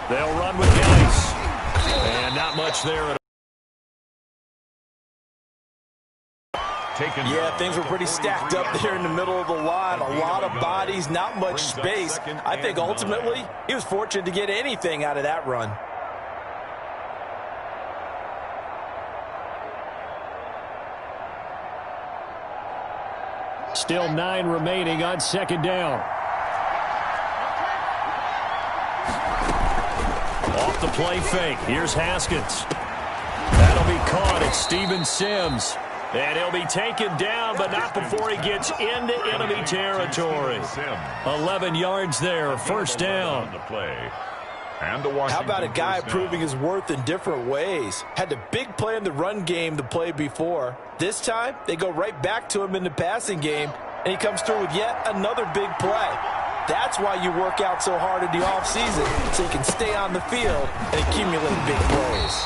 They'll run with the ice. And not much there at all. Yeah, things were pretty stacked up there in the middle of the line. A lot of bodies, not much space. I think ultimately he was fortunate to get anything out of that run. Still 9 remaining on second down. Off the play fake. Here's Haskins. That'll be caught. It's Steven Sims. And he'll be taken down, but not before he gets into enemy territory. 11 yards there, first down. How about a guy proving his worth in different ways? Had the big play in the run game the play before. This time, they go right back to him in the passing game, and he comes through with yet another big play. That's why you work out so hard in the offseason, so you can stay on the field and accumulate big plays.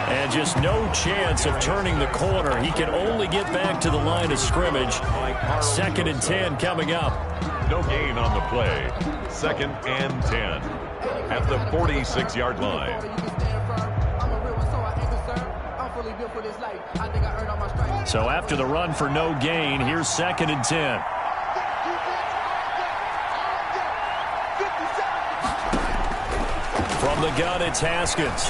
And just no chance of turning the corner. He can only get back to the line of scrimmage. 2nd and 10 coming up. No gain on the play. 2nd and 10 at the 46-yard line. So after the run for no gain, here's 2nd and 10. From the gun, it's Haskins.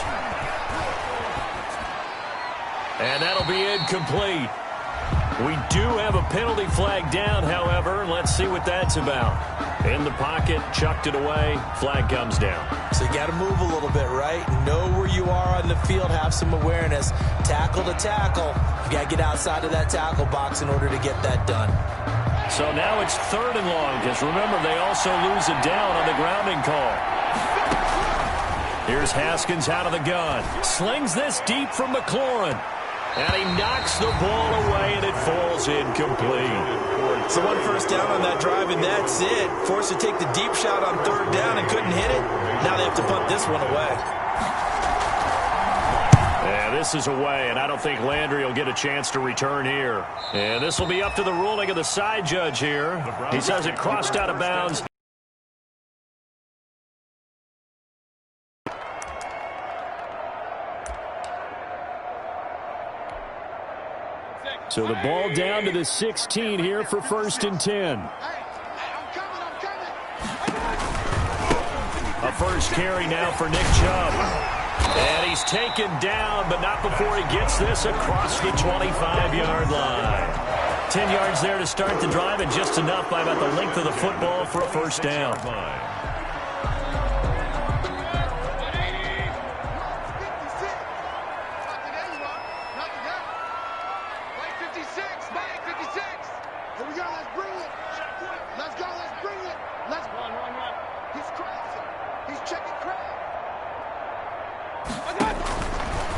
And that'll be incomplete. We do have a penalty flag down, however. Let's see what that's about. In the pocket, chucked it away, flag comes down. So you got to move a little bit, right? Know where you are on the field, have some awareness. Tackle to tackle. You got to get outside of that tackle box in order to get that done. So now it's 3rd and long, because remember, they also lose it down on the grounding call. Here's Haskins out of the gun. Slings this deep from McLaurin. And he knocks the ball away, and it falls incomplete. So 1 first down on that drive, and that's it. Forced to take the deep shot on 3rd down and couldn't hit it. Now they have to punt this one away. Yeah, this is away, and I don't think Landry will get a chance to return here. And this will be up to the ruling of the side judge here. He says it crossed out of bounds. So the ball down to the 16 here for 1st and 10. A first carry now for Nick Chubb. And he's taken down, but not before he gets this across the 25-yard line. 10 yards there to start the drive, and just enough by about the length of the football for a first down.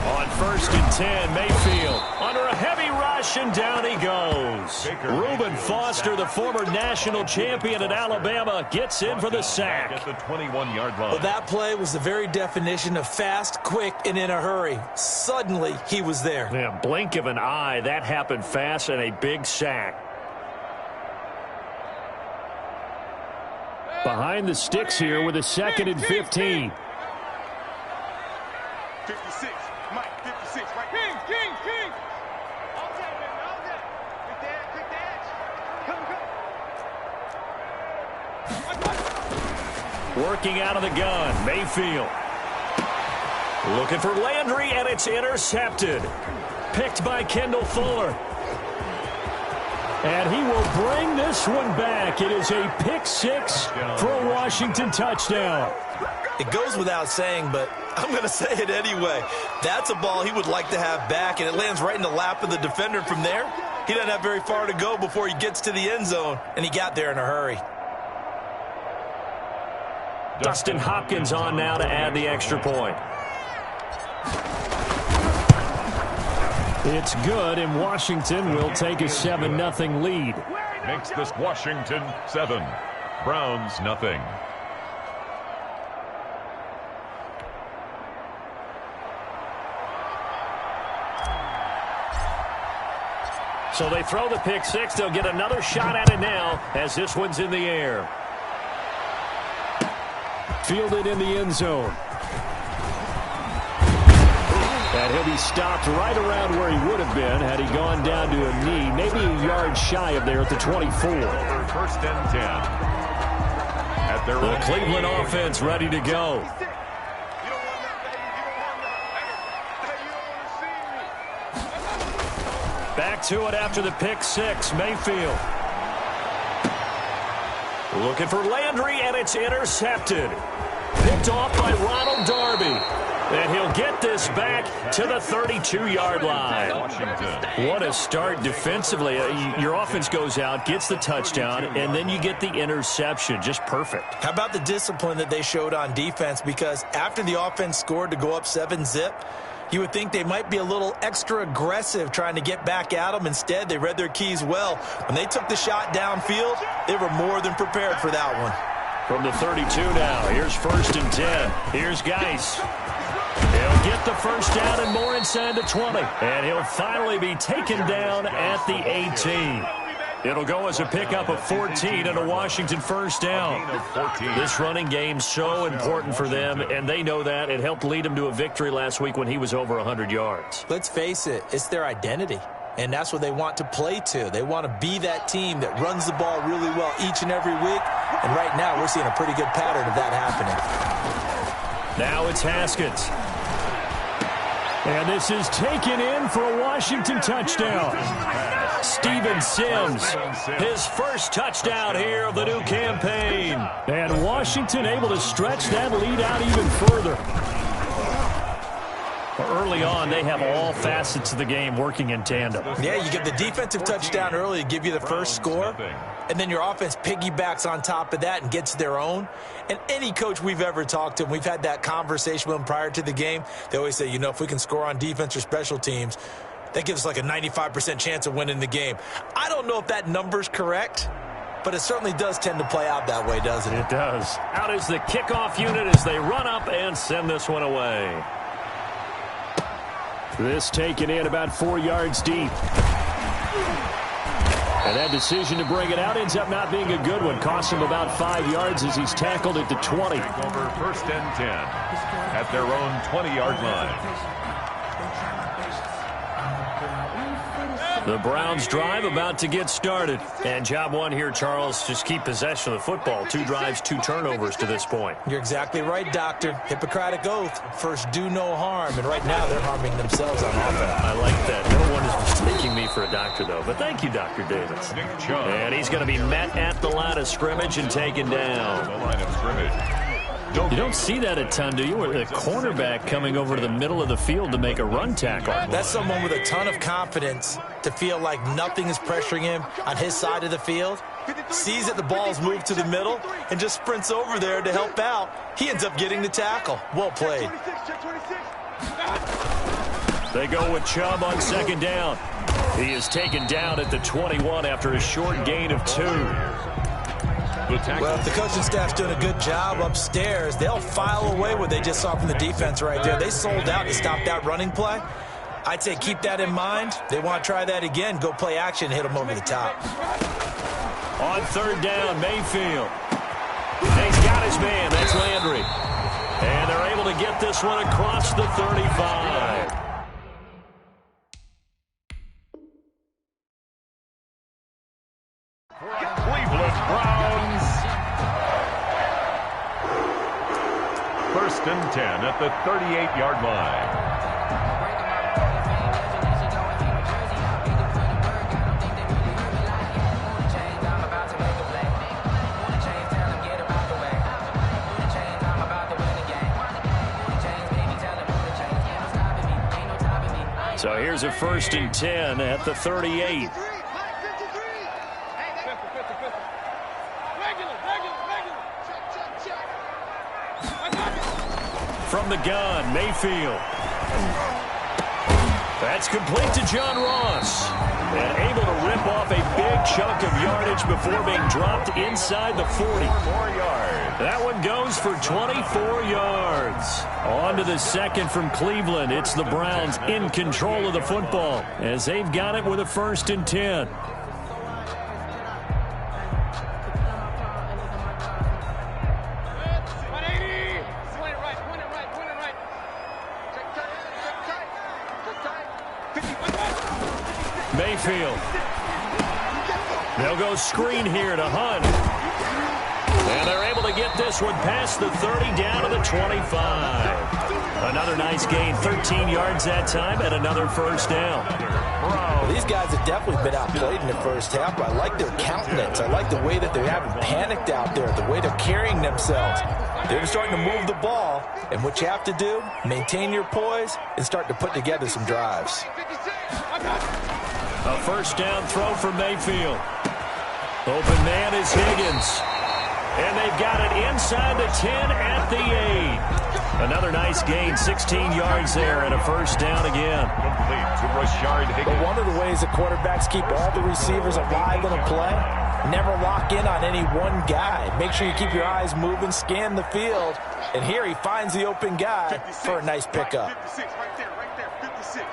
On 1st and 10, Mayfield under a heavy rush, and down he goes. Reuben Foster, the former national champion at Alabama, gets in for the sack. At the 21-yard line. Well, that play was the very definition of fast, quick, and in a hurry. Suddenly, he was there. Yeah, blink of an eye, that happened fast, and a big sack. Behind the sticks here with a 2nd and 15. 56, Mike, 56, right? King! All day, baby, all day. Quick dash. Come. Working out of the gun, Mayfield. Looking for Landry, and it's intercepted. Picked by Kendall Fuller. And he will bring this one back. It is a pick 6 for a Washington touchdown. It goes without saying, but I'm going to say it anyway. That's a ball he would like to have back, and it lands right in the lap of the defender from there. He doesn't have very far to go before he gets to the end zone, and he got there in a hurry. Dustin Hopkins on now to add the extra point. It's good, and Washington will take a 7-0 lead. Makes this Washington 7, Browns nothing. So they throw the pick 6. They'll get another shot at it now as this one's in the air. Fielded in the end zone. And he'll be stopped right around where he would have been had he gone down to a knee, maybe a yard shy of there at the 24. First and 10. At their The Cleveland offense ready to go. Back to it after the pick six. Mayfield. Looking for Landry, and it's intercepted. Picked off by Ronald Darby. And he'll get this back to the 32-yard line. What a start defensively. Your offense goes out, gets the touchdown, and then you get the interception. Just perfect. How about the discipline that they showed on defense? Because after the offense scored to go up 7-zip, you would think they might be a little extra aggressive trying to get back at them. Instead, they read their keys well. When they took the shot downfield, they were more than prepared for that one. From the 32 now, here's first and 10. Here's Geis. He'll get the first down and more inside the 20. And he'll finally be taken down at the 18. It'll go as a pickup of 14 and a Washington first down. This running game's so important for them, and they know that. It helped lead them to a victory last week when he was over 100 yards. Let's face it, it's their identity. And that's what they want to play to. They want to be that team that runs the ball really well each and every week. And right now, we're seeing a pretty good pattern of that happening. Now it's Haskins. And this is taken in for a Washington touchdown. Steven Sims, his first touchdown here of the new campaign. And Washington able to stretch that lead out even further. Early on, they have all facets of the game working in tandem. Yeah, you get the defensive touchdown early to give you the first score, and then your offense piggybacks on top of that and gets their own. And any coach we've ever talked to, and we've had that conversation with them prior to the game, they always say, you know, if we can score on defense or special teams, that gives us like a 95% chance of winning the game. I don't know if that number's correct, but it certainly does tend to play out that way, doesn't it? It does. Out is the kickoff unit as they run up and send this one away. This taken in about 4 yards deep. And that decision to bring it out ends up not being a good one. Costs him about 5 yards as he's tackled at the 20. Over first and 10 at their own 20-yard line. The Browns drive about to get started. And job one here, Charles, just keep possession of the football. 2 drives, 2 turnovers to this point. You're exactly right, Doctor. Hippocratic oath. First, do no harm. And right now, they're harming themselves on offense. I like that. No one is mistaking me for a doctor, though. But thank you, Dr. Davis. And he's going to be met at the line of scrimmage and taken down. The line of scrimmage. You don't see that a ton, do you? With a cornerback coming over to the middle of the field to make a run tackle. That's someone with a ton of confidence to feel like nothing is pressuring him on his side of the field. Sees that the ball's moved to the middle and just sprints over there to help out. He ends up getting the tackle. Well played. They go with Chubb on second down. He is taken down at the 21 after a short gain of 2. Well, if the coaching staff's doing a good job upstairs, they'll file away what they just saw from the defense right there. They sold out to stop that running play. I'd say keep that in mind. They want to try that again. Go play action, hit them over the top. On third down, Mayfield. He's got his man. That's Landry. And they're able to get this one across the 35. Cleveland Browns. First and 10 at the 38-yard line. So here's a first and 10 at the 38. From the gun, Mayfield. That's complete to John Ross. And able to rip off a big chunk of yardage before being dropped inside the 40. 4 yards. That one goes for 24 yards. On to the second from Cleveland. It's the Browns in control of the football as they've got it with a first and 10. Mayfield. They'll go screen here to Hunt. And they're able to get this one past the 30 down to the 25. Another nice gain, 13 yards that time, and another first down. These guys have definitely been outplayed in the first half, but I like their countenance. I like the way that they haven't panicked out there, the way they're carrying themselves. They're starting to move the ball, and what you have to do, maintain your poise and start to put together some drives. A first down throw for Mayfield. Open man is Higgins. And they've got it inside the 10 at the 8. Another nice gain, 16 yards there, and a first down again. Complete to Rashard Higgins. But one of the ways the quarterbacks keep all the receivers alive in a play, never lock in on any one guy. Make sure you keep your eyes moving, scan the field. And here he finds the open guy for a nice pickup. 56, right there, 56.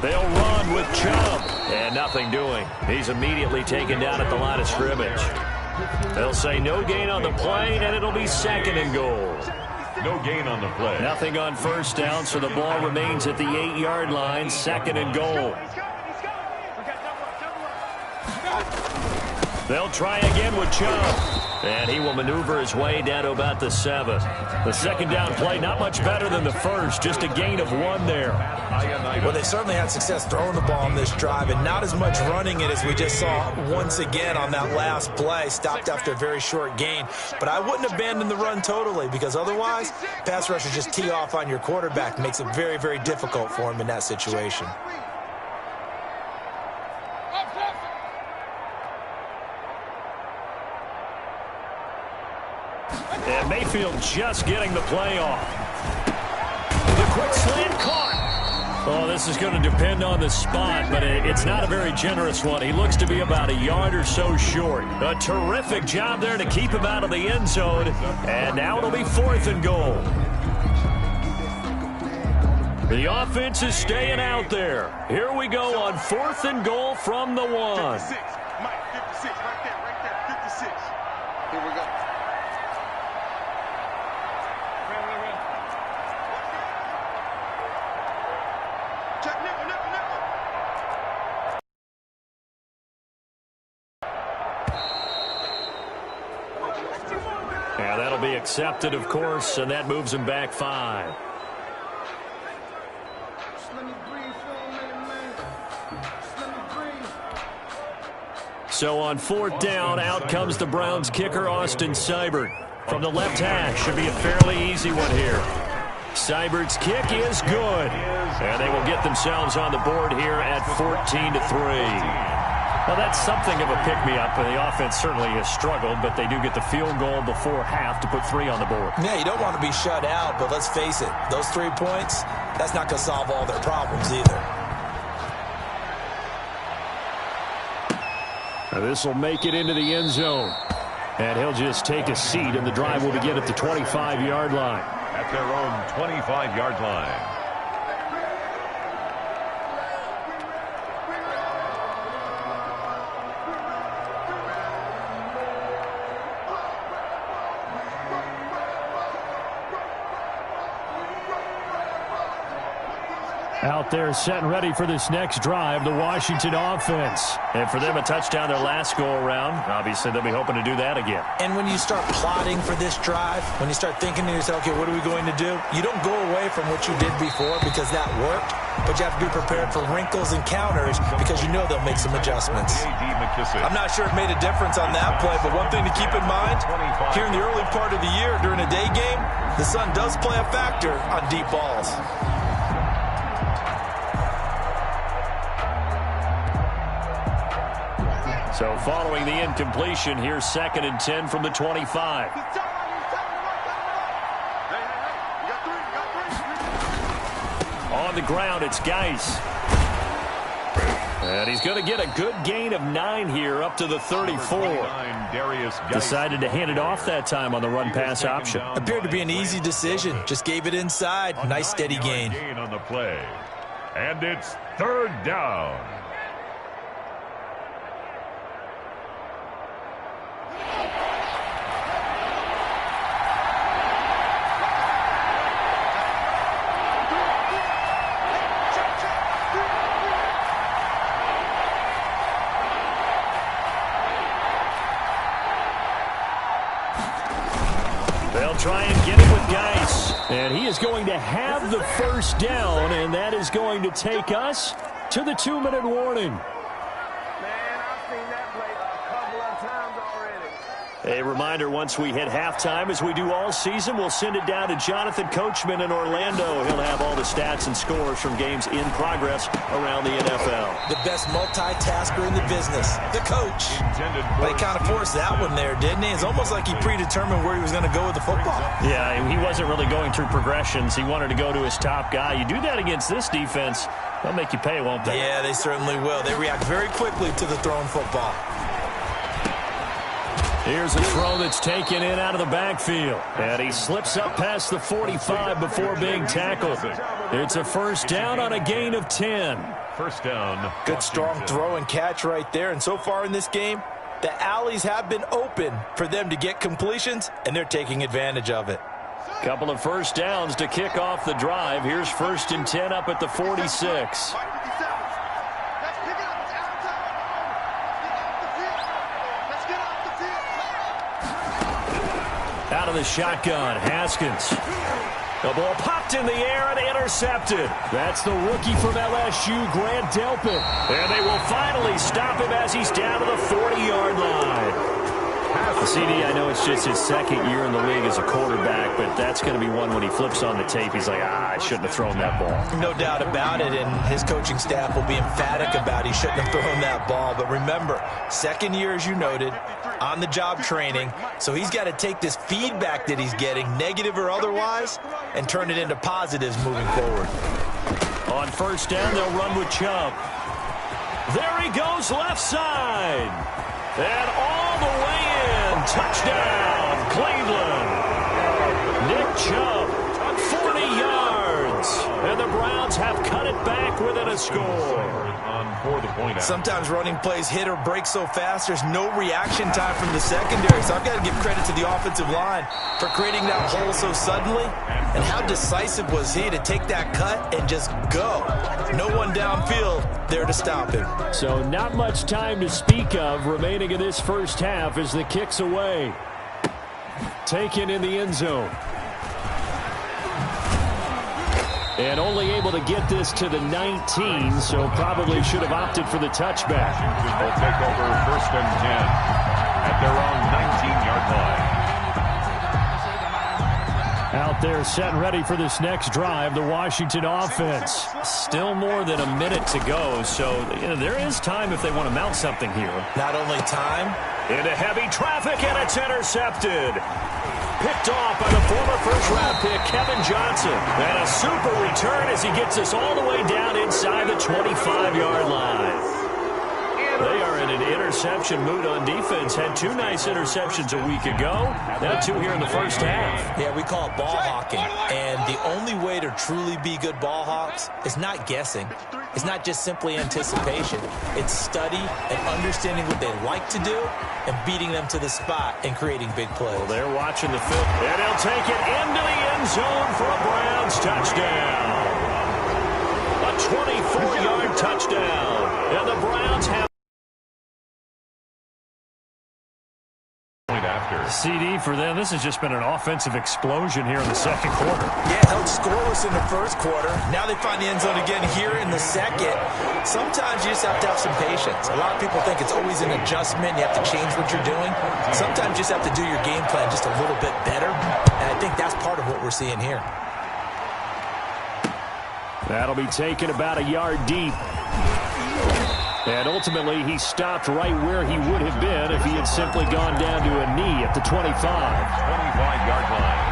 They'll run with Chubb, and nothing doing. He's immediately taken down at the line of scrimmage. They'll say no gain on the play, and it'll be second and goal. No gain on the play. Nothing on first down, so the ball remains at the 8-yard line, second and goal. They'll try again with Chubb, and he will maneuver his way down to about the 7. The second down play, not much better than the first, just a gain of 1 there. Well, they certainly had success throwing the ball on this drive, and not as much running it as we just saw once again on that last play. Stopped after a very short gain. But I wouldn't abandon the run totally, because otherwise, pass rushers just tee off on your quarterback. Makes it very, very difficult for him in that situation. And Mayfield just getting the play off. The quick slant caught. Oh, this is going to depend on the spot, but it's not a very generous one. He looks to be about a yard or so short. A terrific job there to keep him out of the end zone. And now it'll be 4th and goal. The offense is staying out there. Here we go on 4th and goal from the 1. 56, Mike, 56, right there, 56. Here we go. Yeah, that'll be accepted, of course, and that moves him back 5. So on 4th down, out comes the Browns kicker, Austin Seibert. From the left hash, should be a fairly easy one here. Seibert's kick is good, and they will get themselves on the board here at 14-3. Well, that's something of a pick-me-up. The offense certainly has struggled, but they do get the field goal before half to put 3 on the board. Yeah, you don't want to be shut out, but let's face it, those 3 points, that's not going to solve all their problems either. Now this will make it into the end zone. And he'll just take a seat, and the drive will begin at the 25-yard line. At their own 25-yard line. Out there set and ready for this next drive, the Washington offense. And for them, a touchdown their last go-around. Obviously, they'll be hoping to do that again. And when you start plotting for this drive, when you start thinking to yourself, okay, what are we going to do? You don't go away from what you did before because that worked, but you have to be prepared for wrinkles and counters because you know they'll make some adjustments. I'm not sure it made a difference on that play, but one thing to keep in mind, here in the early part of the year during a day game, the sun does play a factor on deep balls. So following the incompletion, here's 2nd and 10 from the 25. On the ground, it's Geis. And he's going to get a good gain of 9 here up to the 34. Decided to hand it off that time on the run-pass option. Appeared to be an easy decision. Just gave it inside. Nice steady gain. On the play. And it's 3rd down. They'll try and get it with Geis. And he is going to have the first down, and that is going to take us to the 2-minute warning. A reminder, once we hit halftime, as we do all season, we'll send it down to Jonathan Coachman in Orlando. He'll have all the stats and scores from games in progress around the NFL. The best multitasker in the business, the coach. But he kind of forced that one there, didn't he? It's almost like he predetermined where he was going to go with the football. Yeah, he wasn't really going through progressions. He wanted to go to his top guy. You do that against this defense, they'll make you pay, won't they? Yeah, they certainly will. They react very quickly to the thrown football. Here's a throw that's taken in out of the backfield. And he slips up past the 45 before being tackled. It's a first down on a gain of 10. First down. Good strong throw and catch right there. And so far in this game, the alleys have been open for them to get completions, and they're taking advantage of it. Couple of first downs to kick off the drive. Here's 1st and 10 up at the 46. Out of the shotgun, Haskins. The ball popped in the air and intercepted. That's the rookie from LSU, Grant Delpit. And they will finally stop him as he's down to the 40-yard line. CD, I know it's just his second year in the league as a quarterback, but that's going to be one when he flips on the tape. He's like, I shouldn't have thrown that ball. No doubt about it, and his coaching staff will be emphatic about he shouldn't have thrown that ball. But remember, second year, as you noted, on-the-job training, so he's got to take this feedback that he's getting, negative or otherwise, and turn it into positives moving forward. On first down, they'll run with Chubb. There he goes, left side. And all the way in. Touchdown, Cleveland. Nick Chubb, 40 yards. And the Browns have cut it back within a score. Sometimes running plays hit or break so fast, there's no reaction time from the secondary. So I've got to give credit to the offensive line for creating that hole so suddenly. And how decisive was he to take that cut and just go? No one downfield there to stop him. So not much time to speak of remaining in this first half as the kick's away. Taken in the end zone. And only able to get this to the 19, so probably should have opted for the touchback. They'll take over 1st and 10 at their own 19-yard line. Out there set and ready for this next drive, the Washington offense. Still more than a minute to go, so there is time if they want to mount something here. Not only time. Into heavy traffic, and it's intercepted. Picked off by the former first-round pick, Kevin Johnson. And a super return as he gets us all the way down inside the 25-yard line. They are in an interception mood on defense. Had 2 nice interceptions a week ago. Now 2 here in the first half. Yeah, we call it ball hawking. And the only way to truly be good ball hawks is not guessing. It's not just simply anticipation. It's study and understanding what they like to do and beating them to the spot and creating big plays. Well, they're watching the film. And they'll take it into the end zone for a Browns touchdown. A 24-yard touchdown. And the Browns have CD for them. This has just been an offensive explosion here in the second quarter. Yeah, held scoreless in the first quarter. Now they find the end zone again here in the second. Sometimes you just have to have some patience. A lot of people think it's always an adjustment. You have to change what you're doing. Sometimes you just have to do your game plan just a little bit better. And I think that's part of what we're seeing here. That'll be taken about a yard deep. And ultimately, he stopped right where he would have been if he had simply gone down to a knee at the 25. 25-yard line.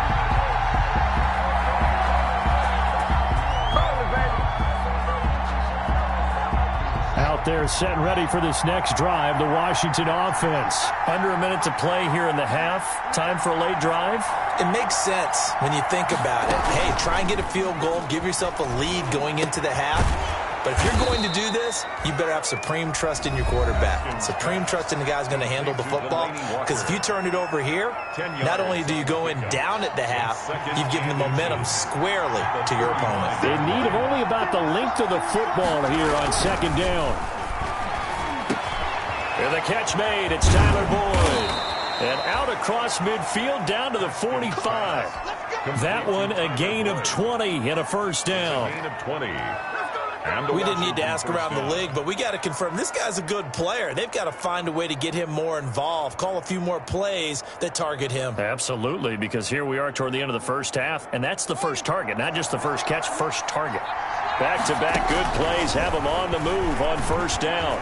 Out there set and ready for this next drive, the Washington offense. Under a minute to play here in the half. Time for a late drive. It makes sense when you think about it. Hey, try and get a field goal. Give yourself a lead going into the half. But if you're going to do this, you better have supreme trust in your quarterback. Supreme trust in the guy's going to handle the football. Because if you turn it over here, not only do you go in down at the half, you've given the momentum squarely to your opponent. In need of only about the length of the football here on second down. And the catch made. It's Tyler Boyd. And out across midfield down to the 45. That one a gain of 20 and a first down. Gain of 20. We didn't need to ask around the league, but we got to confirm this guy's a good player. They've got to find a way to get him more involved, call a few more plays that target him. Absolutely, because here we are toward the end of the first half, and that's the first target, not just the first catch, first target. Back-to-back good plays have him on the move on first down.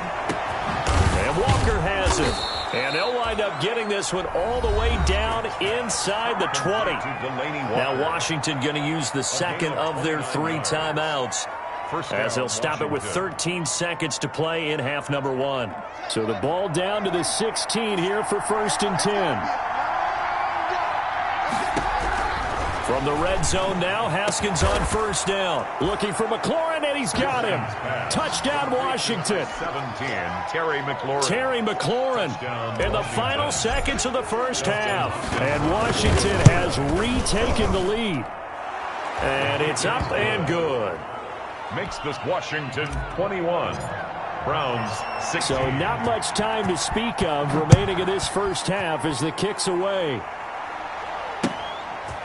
And Walker has it. And they'll wind up getting this one all the way down inside the 20. Now Washington going to use the second of their 3 timeouts, as they'll stop it with 13 seconds to play in half number 1. So the ball down to the 16 here for 1st and 10. From the red zone now, Haskins on first down. Looking for McLaurin, and he's got him. Touchdown, Washington. 17, Terry McLaurin. Terry McLaurin in the final seconds of the first half. And Washington has retaken the lead. And it's up and good. Makes this Washington 21. Browns 16. So not much time to speak of remaining in this first half as the kick's away.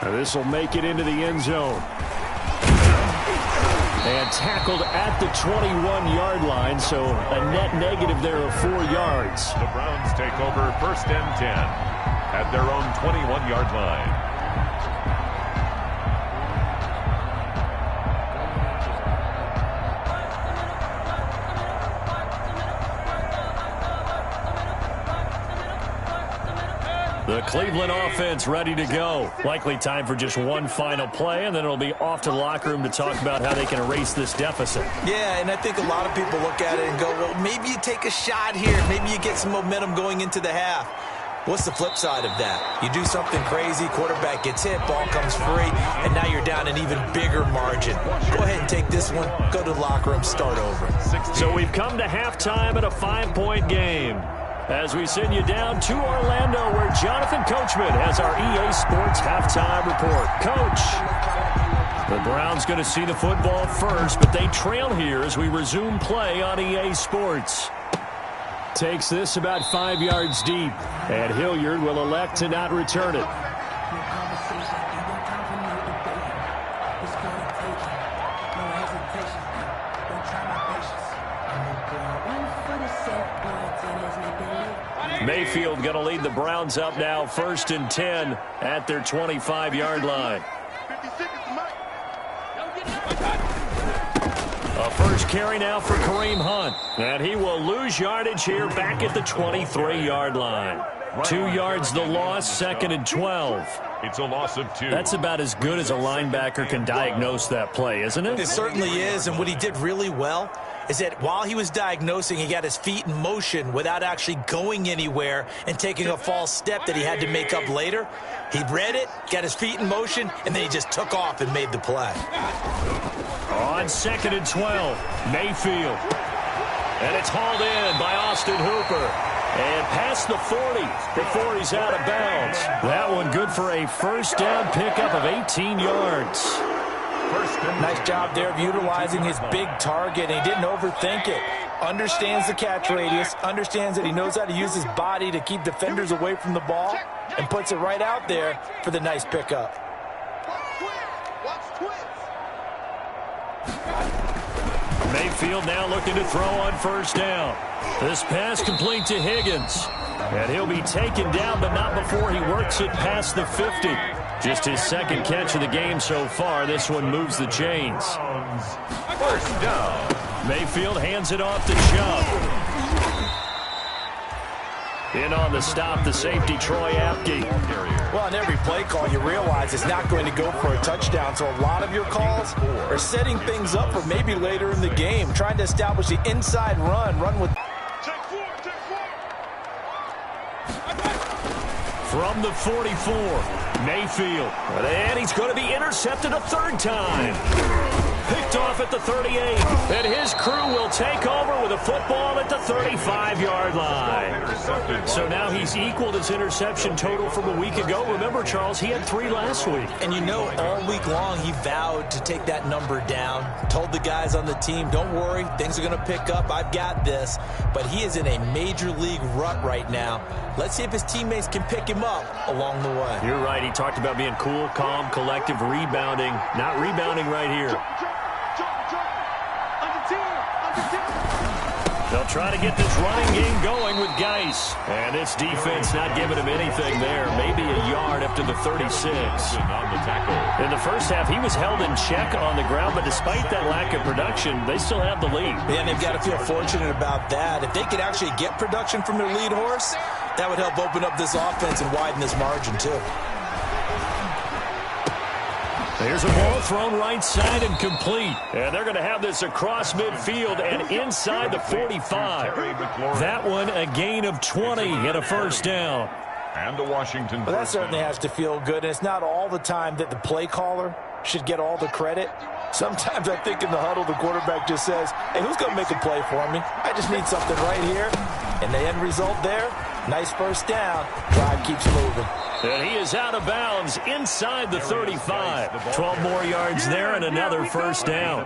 This will make it into the end zone. And tackled at the 21-yard line, so a net negative there of 4 yards. The Browns take over 1st and 10 at their own 21-yard line. The Cleveland offense ready to go. Likely time for just one final play, and then it'll be off to the locker room to talk about how they can erase this deficit. Yeah, and I think a lot of people look at it and go, well, maybe you take a shot here. Maybe you get some momentum going into the half. What's the flip side of that? You do something crazy, quarterback gets hit, ball comes free, and now you're down an even bigger margin. Go ahead and take this one, go to the locker room, start over. So we've come to halftime at a 5-point game, as we send you down to Orlando, where Jonathan Coachman has our EA Sports halftime report. Coach, the Browns going to see the football first, but they trail here as we resume play on EA Sports. Takes this about 5 yards deep, and Hilliard will elect to not return it. Mayfield going to lead the Browns up now, 1st and 10 at their 25-yard line. A first carry now for Kareem Hunt, and he will lose yardage here back at the 23-yard line. 2 yards the loss, 2nd and 12. It's a loss of 2. That's about as good as a linebacker can diagnose that play, isn't it? It certainly is, and what he did really well is that while he was diagnosing, he got his feet in motion without actually going anywhere and taking a false step that he had to make up later. He read it, got his feet in motion, and then he just took off and made the play. On 2nd and 12, Mayfield. And it's hauled in by Austin Hooper. And past the 40 before he's out of bounds. That one good for a first down pickup of 18 yards. Nice job there of utilizing his big target, and he didn't overthink it. Understands the catch radius, understands that he knows how to use his body to keep defenders away from the ball, and puts it right out there for the nice pickup. Mayfield now looking to throw on first down. This pass complete to Higgins. And he'll be taken down, but not before he works it past the 50. Just his 2nd catch of the game so far. This one moves the chains. First down. Mayfield hands it off to Chubb. In on the stop, the safety, Troy Apke. Well, on every play call, you realize it's not going to go for a touchdown, so a lot of your calls are setting things up for maybe later in the game, trying to establish the inside run with... From the 44, Mayfield. And he's going to be intercepted a 3rd time. picked off at the 38. And his crew will take over with a football at the 35-yard line. So now he's equaled his interception total from a week ago. Remember, Charles, he had 3 last week. And you know, all week long he vowed to take that number down. Told the guys on the team, don't worry, things are going to pick up. I've got this. But he is in a major league rut right now. Let's see if his teammates can pick him up along the way. You're right. He talked about being cool, calm, collective, rebounding. Not rebounding right here. They'll try to get this running game going with Geis. And this defense not giving him anything there. Maybe a yard up to the 36. In the first half, he was held in check on the ground, but despite that lack of production, they still have the lead. And they've got to feel fortunate about that. If they could actually get production from their lead horse, that would help open up this offense and widen this margin, too. There's a ball thrown right side and complete. And they're going to have this across midfield and inside the 45. That one a gain of 20 and a first down. And the Washington. Well, that certainly has to feel good. And it's not all the time that the play caller should get all the credit. Sometimes I think in the huddle, the quarterback just says, hey, who's going to make a play for me? I just need something right here. And the end result there, nice first down. Drive keeps moving. And he is out of bounds inside the 35. 12 more yards there and another first down.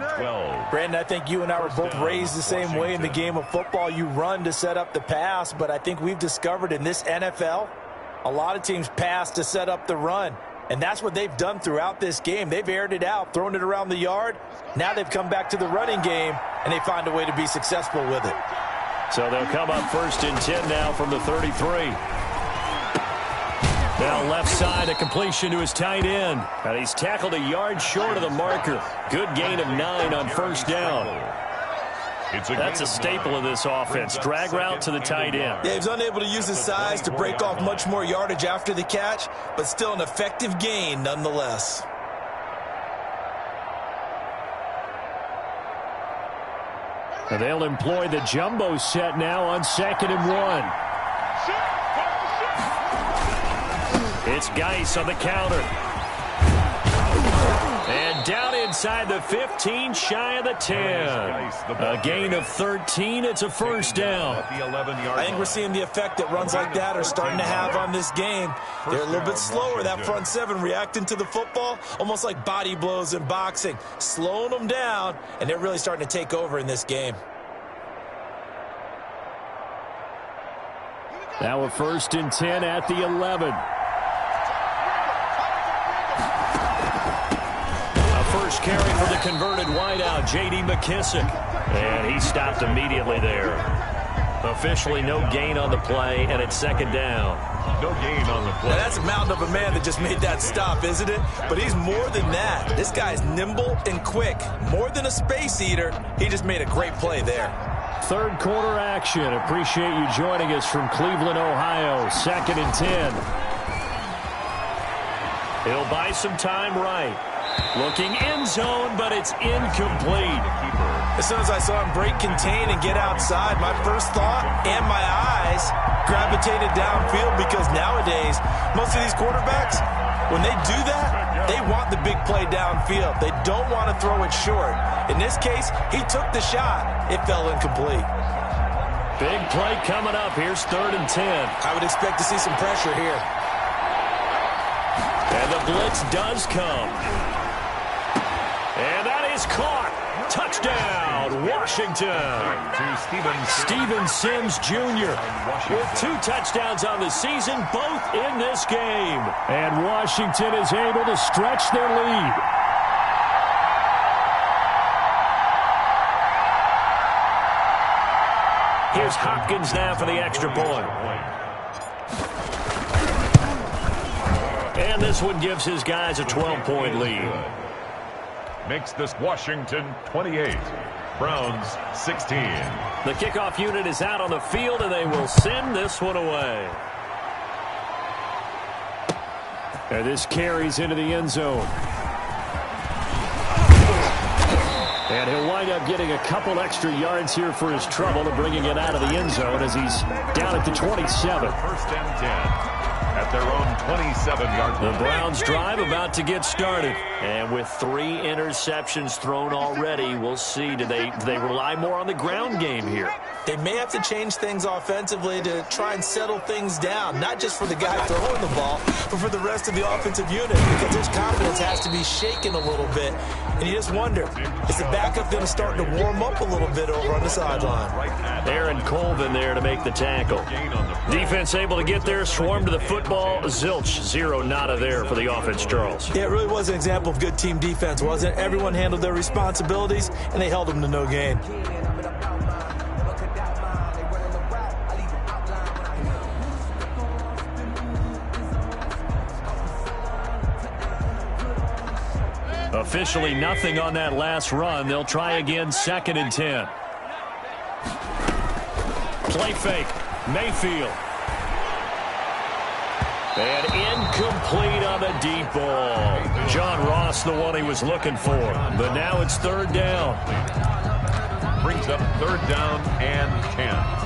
Brandon, I think you and I were both raised the same way in the game of football. You run to set up the pass, but I think we've discovered in this NFL, a lot of teams pass to set up the run. And that's what they've done throughout this game. They've aired it out, thrown it around the yard. Now they've come back to the running game, and they find a way to be successful with it. So they'll come up 1st and 10 now from the 33. Now left side, a completion to his tight end. And he's tackled a yard short of the marker. Good gain of 9 on first down. That's a staple of this offense. Drag route to the tight end. Yeah, he's unable to use his size to break off much more yardage after the catch, but still an effective gain nonetheless. And they'll employ the jumbo set now on 2nd and 1. It's Geis on the counter. And down inside the 15, shy of the 10. A gain of 13. It's a first down. I think we're seeing the effect that runs like that are starting to have on this game. They're a little bit slower, that front 7, reacting to the football, almost like body blows in boxing, slowing them down, and they're really starting to take over in this game. Now a 1st and 10 at the 11. First carry for the converted wideout, J.D. McKissick. And he stopped immediately there. Officially no gain on the play, and it's 2nd down. No gain on the play. Now that's a mountain of a man that just made that stop, isn't it? But he's more than that. This guy's nimble and quick. More than a space eater. He just made a great play there. 3rd quarter action. Appreciate you joining us from Cleveland, Ohio. 2nd and 10. He'll buy some time right. Looking end zone, but it's incomplete. As soon as I saw him break, contain, and get outside, my first thought and my eyes gravitated downfield, because nowadays, most of these quarterbacks, when they do that, they want the big play downfield. They don't want to throw it short. In this case, he took the shot. It fell incomplete. Big play coming up. Here's 3rd and 10. I would expect to see some pressure here. And the blitz does come. And that is caught. Touchdown, Washington. Steven Sims Jr. with 2 touchdowns on the season, both in this game. And Washington is able to stretch their lead. Here's Hopkins now for the extra point. And this one gives his guys a 12-point lead. Makes this Washington 28, Browns 16. The kickoff unit is out on the field, and they will send this one away. And this carries into the end zone. And he'll wind up getting a couple extra yards here for his trouble and bringing it out of the end zone as he's down at the 27. 1st and 10 at their own 27-yard line. The Browns drive about to get started. And with 3 interceptions thrown already, we'll see. Do they rely more on the ground game here? They may have to change things offensively to try and settle things down, not just for the guy throwing the ball, but for the rest of the offensive unit, because his confidence has to be shaken a little bit. And you just wonder, is the backup going to start to warm up a little bit over on the sideline? Aaron Colvin there to make the tackle. Defense able to get there, swarm to the football. Zilch, 0 nada there for the offense, Charles. Yeah, it really was an example of good team defense, wasn't it? Everyone handled their responsibilities, and they held them to no gain. Officially nothing on that last run. They'll try again, 2nd and 10. Play fake. Mayfield. And incomplete on the deep ball. John Ross, the one he was looking for. But now it's 3rd down. Brings up 3rd down and 10.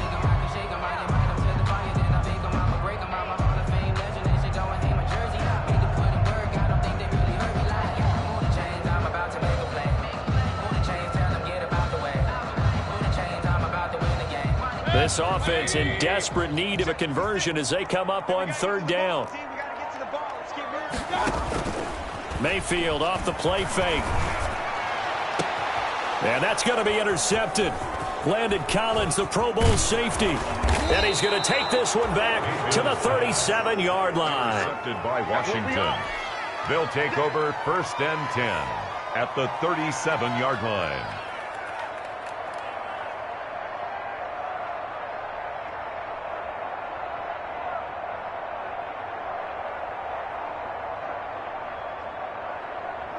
This offense in desperate need of a conversion as they come up on 3rd down. Mayfield off the play fake. And that's going to be intercepted. Landon Collins, the Pro Bowl safety. And he's going to take this one back to the 37-yard line. Intercepted by Washington. They'll take over 1st and 10 at the 37-yard line.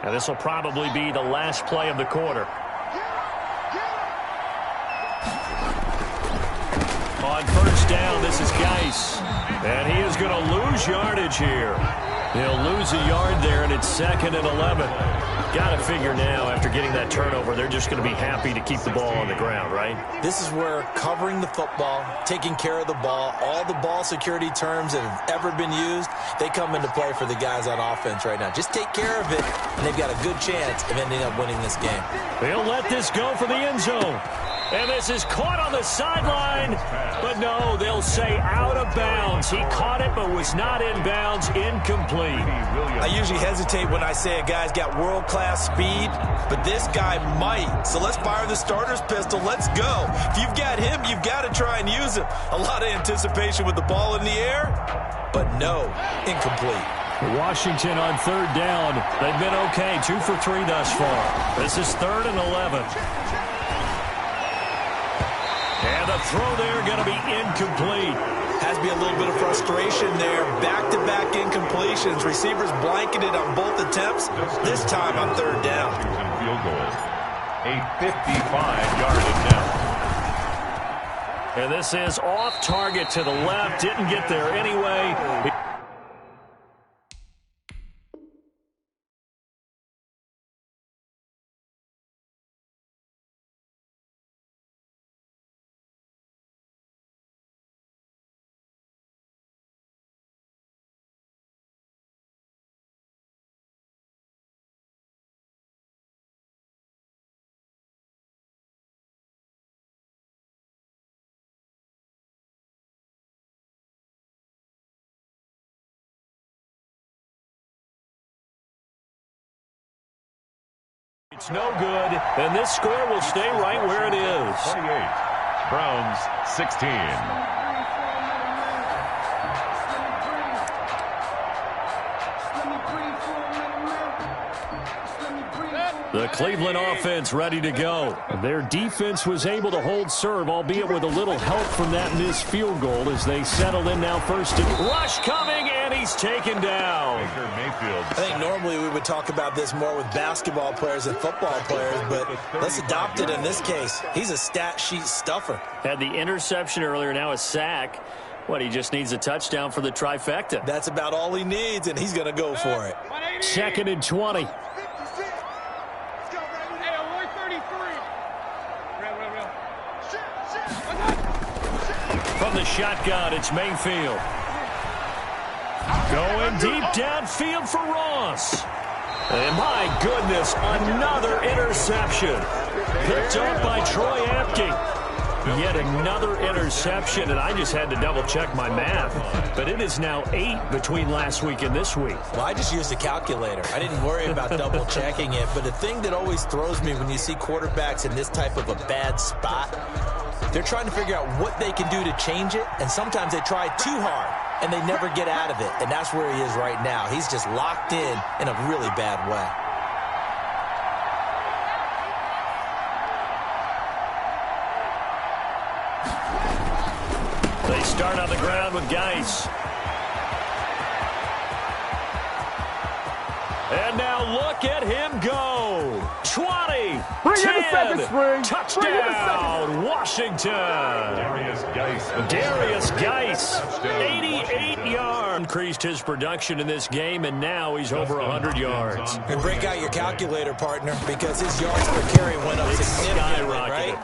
And this will probably be the last play of the quarter. On 1st down, this is Geis. And he is going to lose yardage here. He'll lose a yard there, and it's 2nd and 11. Got to figure now, after getting that turnover, they're just going to be happy to keep the ball on the ground, right? This is where covering the football, taking care of the ball, all the ball security terms that have ever been used, they come into play for the guys on offense right now. Just take care of it, and they've got a good chance of ending up winning this game. They'll let this go for the end zone. And this is caught on the sideline. But no, they'll say out of bounds. He caught it but was not in bounds. Incomplete. I usually hesitate when I say a guy's got world-class speed, but this guy might. So let's fire the starter's pistol. Let's go. If you've got him, you've got to try and use him. A lot of anticipation with the ball in the air, but no, incomplete. Washington on 3rd down. They've been okay, 2 for 3 thus far. This is 3rd and 11. And the throw there going to be incomplete. Has to be a little bit of frustration there. Back-to-back incompletions. Receivers blanketed on both attempts. This time on 3rd down. Field goal. A 55-yard attempt. And this is off target to the left. Didn't get there anyway. It's no good, and this score will stay right where it is. 28. Browns 16. The Cleveland offense ready to go. Their defense was able to hold serve, albeit with a little help from that missed field goal as they settle in now 1st and rush coming, and he's taken down. I think normally we would talk about this more with basketball players and football players, but let's adopt it in this case. He's a stat sheet stuffer. Had the interception earlier, now a sack. What, he just needs a touchdown for the trifecta. That's about all he needs, and he's going to go for it. 2nd and 20. From the shotgun, it's Mayfield. Going deep downfield for Ross. And my goodness, another interception. Picked up by Troy Apke. Yet another interception, and I just had to double-check my math. But it is now 8 between last week and this week. Well, I just used a calculator. I didn't worry about double-checking it. But the thing that always throws me when you see quarterbacks in this type of a bad spot, they're trying to figure out what they can do to change it, and sometimes they try too hard, and they never get out of it. And that's where he is right now. He's just locked in a really bad way. They start on the ground with Geis. And now look at him go. 20, 10, touchdown, Washington. Darius Geis, 88 yards. Increased his production in this game, and now he's over 100 yards. And break out your calculator, partner, because his yards per carry went up significantly, right?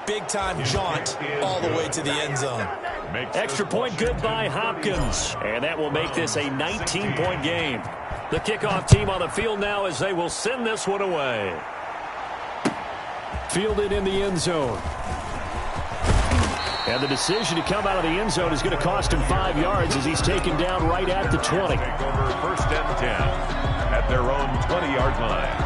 Big-time jaunt all the way to the end zone. Extra point good by Hopkins, and that will make this a 19-point game. The kickoff team on the field now as they will send this one away. Fielded in the end zone. And the decision to come out of the end zone is going to cost him 5 yards as he's taken down right at the 20. Take over first and 10 at their own 20-yard line.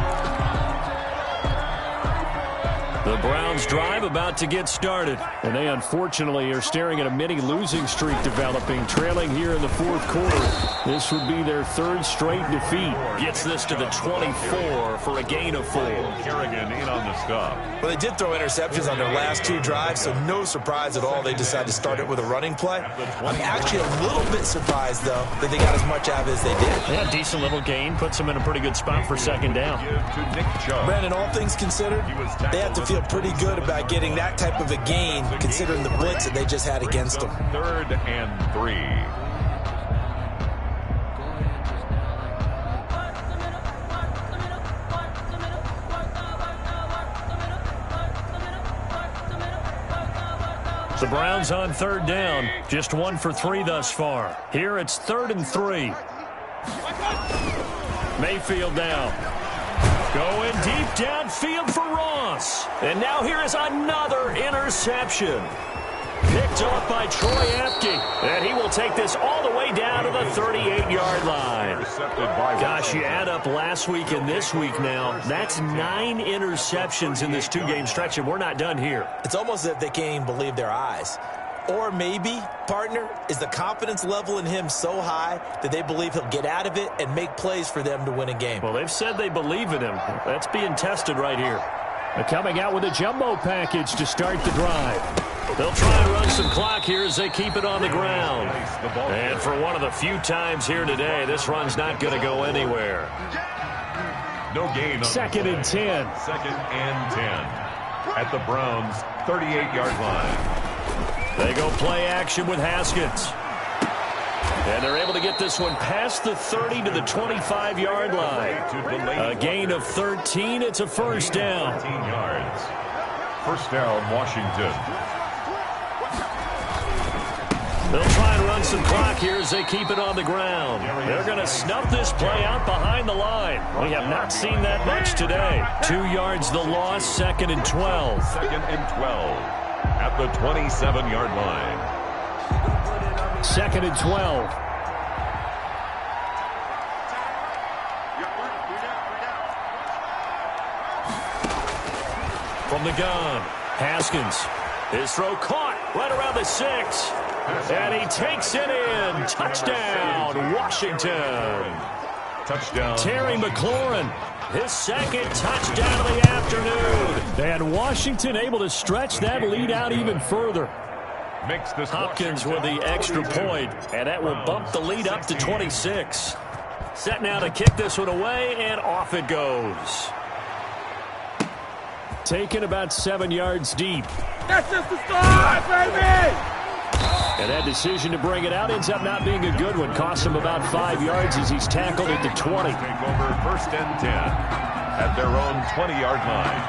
The Browns drive about to get started, and they unfortunately are staring at a mini losing streak developing, trailing here in the fourth quarter. This would be their third straight defeat. Gets this to the 24 for a gain of 4. Kerrigan in on the stop. Well, they did throw interceptions on their last 2 drives, so no surprise at all they decided to start it with a running play. I'm actually a little bit surprised, though, that they got as much out of it as they did. Yeah, decent little gain. Puts them in a pretty good spot for second down. Brandon, all things considered, they have to feel pretty good about getting that type of a gain, considering the blitz that they just had against them. 3rd and 3. The Browns on 3rd down. Just 1 for 3 thus far. Here it's 3rd and 3. Mayfield down. Going deep downfield for Ross. And now here is another interception. Picked off by Troy Apke. And he will take this all the way down to the 38-yard line. Gosh, you add up last week and this week now. That's 9 interceptions in this 2-game stretch, and we're not done here. It's almost as if they can't even believe their eyes. Or maybe, partner, is the confidence level in him so high that they believe he'll get out of it and make plays for them to win a game. Well, they've said they believe in him. That's being tested right here. They're coming out with a jumbo package to start the drive. They'll try and run some clock here as they keep it on the ground. And for one of the few times here today, this run's not going to go anywhere. No gain. 2nd and 10. 2nd and 10 at the Browns' 38-yard line. They go play action with Haskins. And they're able to get this one past the 30 to the 25-yard line. A gain of 13. It's a first down. 13 yards. First down, Washington. They'll try and run some clock here as they keep it on the ground. They're going to snuff this play out behind the line. We have not seen that much today. 2 yards the loss, 2nd and 12. 2nd and 12 at the 27-yard line. 2nd and 12. From the gun, Haskins. His throw caught right around the 6. And he takes it in. Touchdown, Washington. Touchdown. Terry McLaurin, his 2nd touchdown of the afternoon. And Washington able to stretch that lead out even further. Makes this Hopkins with the extra point, and that will bump the lead up to 26. Set now to kick this one away, and off it goes. Taken about 7 yards deep. That's just the start, baby! And that decision to bring it out ends up not being a good one. Costs him about 5 yards as he's tackled at the 20. Take over 1st and 10 at their own 20-yard line.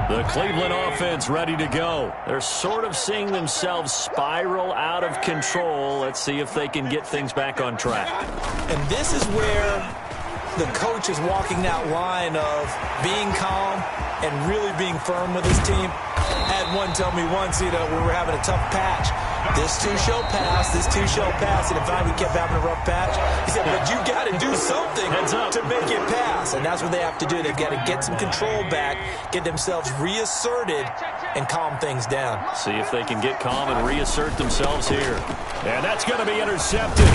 The Cleveland offense ready to go. They're sort of seeing themselves spiral out of control. Let's see if they can get things back on track. And this is where the coach is walking that line of being calm and really being firm with his team. I had one tell me once, when we were having a tough patch, this too shall pass, this too shall pass. And if we kept having a rough patch, he said, but you got to do something to make it pass. And that's what they have to do. They've got to get some control back, get themselves reasserted, and calm things down. See if they can get calm and reassert themselves here. And that's going to be intercepted.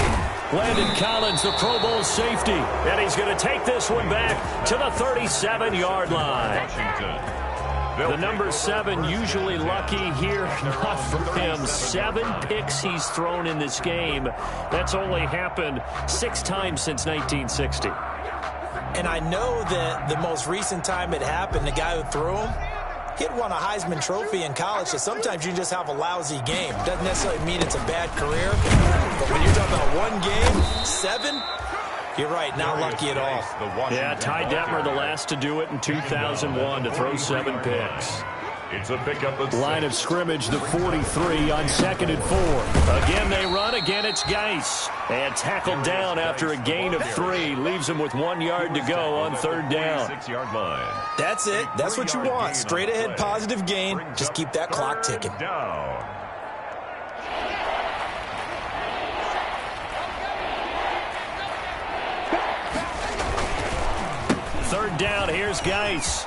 Landon Collins, the Pro Bowl safety. And he's going to take this one back to the 37-yard line. Washington. The number 7 usually lucky here. Not for him. 7 picks he's thrown in this game. That's only happened 6 times since 1960. And I know that the most recent time it happened, the guy who threw him, he had won a Heisman Trophy in college, so sometimes you just have a lousy game. Doesn't necessarily mean it's a bad career. But when you're talking about one game, 7, you're right, not lucky at all. Yeah, Ty Detmer, the last to do it in 2001, to throw 7 picks. It's a pickup of Line of scrimmage, the 43 on 2nd and 4. Again, they run. Again, it's Geis. And tackled down after a gain of 3. Leaves him with 1 yard to go on 3rd down. 6-yard line. That's it. That's what you want. Straight ahead positive gain. Just keep that clock ticking. Down. Third down, here's Geis.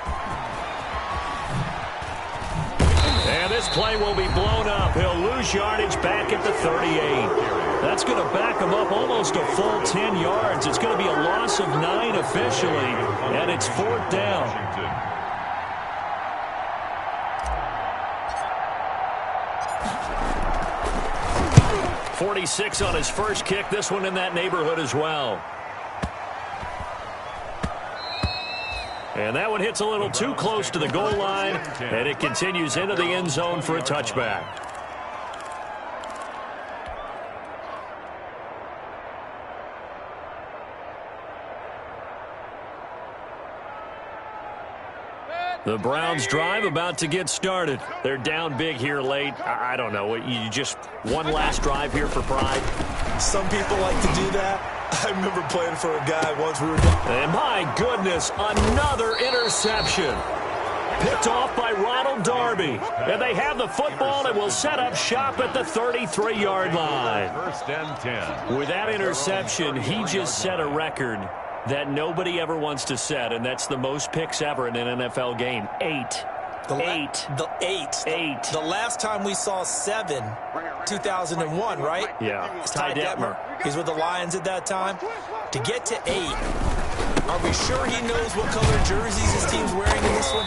And this play will be blown up. He'll lose yardage back at the 38. That's going to back him up almost a full 10 yards. It's going to be a loss of 9 officially, and it's 4th down. 46 on his first kick. This one in that neighborhood as well. And that one hits a little too close to the goal line, and it continues into the end zone for a touchback. The Browns drive about to get started. They're down big here late. I don't know. You just one last drive here for pride? Some people like to do that. I remember playing for a guy once we were down. And my goodness, another interception. Picked off by Ronald Darby. And they have the football and will set up shop at the 33-yard line. 1st and 10. With that interception, he just set a record that nobody ever wants to set, and that's the most picks ever in an NFL game. 8. The last time we saw 7, 2001, right? Yeah. It's Ty Detmer. He's with the Lions at that time. To get to 8, are we sure he knows what color jerseys his team's wearing in this one?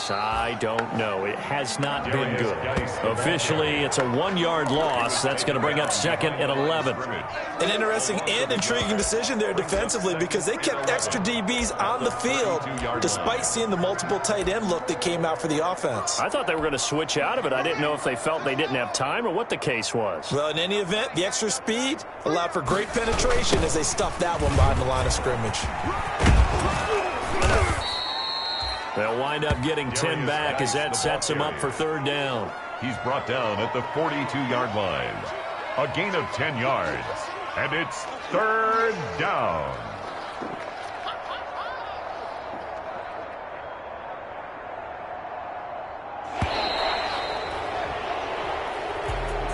I don't know. It has not been good. Officially, it's a 1-yard loss. That's going to bring up 2nd and 11. An interesting and intriguing decision there defensively because they kept extra DBs on the field despite seeing the multiple tight end look that came out for the offense. I thought they were going to switch out of it. I didn't know if they felt they didn't have time or what the case was. Well, in any event, the extra speed allowed for great penetration as they stuffed that one behind the line of scrimmage. They'll wind up getting 10 back as that sets him up for 3rd down. He's brought down at the 42-yard line. A gain of 10 yards. And it's 3rd down.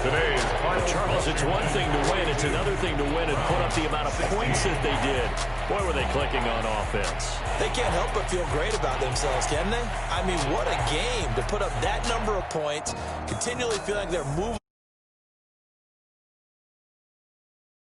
Today's final. Charles, it's one thing to win. It's another thing to win and put up the amount of points that they did. Boy, were they clicking on offense. They can't help but feel great about themselves, can they? I mean, what a game to put up that number of points, continually feeling like they're moving.